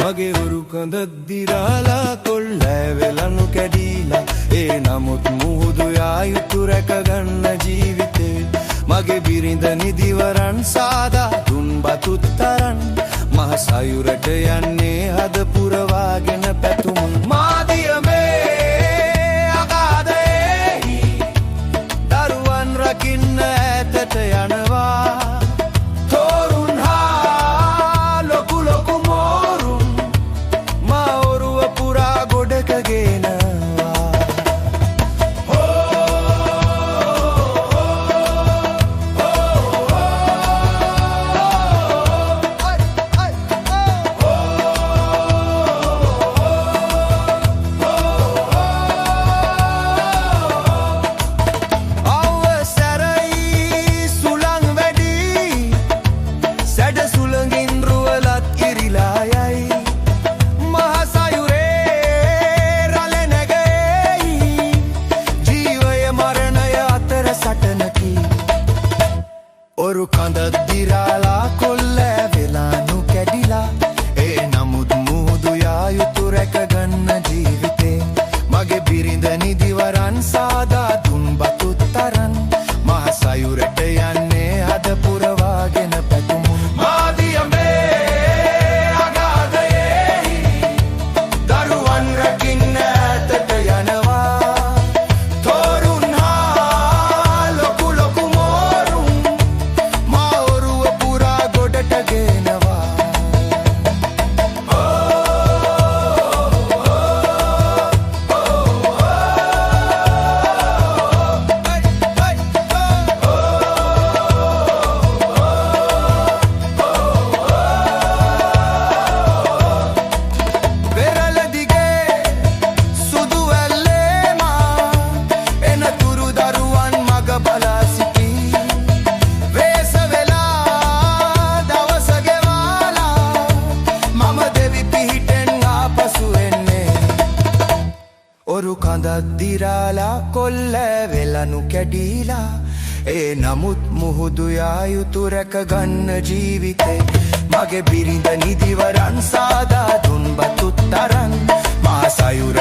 මගේ හුරු කඳ දිරාලා කොල්ලෑවෙලනු කැඩීලා ඒ නමුත් මුහුදු යා යුතු රැකගන්න ජීවිතේ මගේ බිරිඳ නිදිවරන් සාදා දුන් බතුත් තරන් මහ සයුරට යන්නේ හද පුරවාගෙන පැතුම් මාදියමේ අගාදෙහි දරුවන් රකින්න ඈතට යනවා ඔරු කඳ දිරාලා කොල්ලෑවෙලානු කැඩිලා ඒ නමුත් මුහුදු යා යුතු රැකගන්න ජීවිතේ මගේ බිරිඳ නිදිවරන් සාදා දුන් බතුත් තරන් මහ සයුරට යන්නේ හද පුරවාගෙන පැතුමුන් මාදියමේ අගාදයෙහි දරුවන් රකින්න ඈතට යනවා තොරුන් හා ලොකු ලොකු මෝරුන් ඔරු කඳක් දිරාලා කොල්ලෑවෙලනු කැඩීලා ඒ නමුත් මුහුදු යා යුතු රැකගන්න ජීවිතේ මගේ බිරිඳ නිදිවරන් සාදා දුන් බතුත් තරන් මා සයුර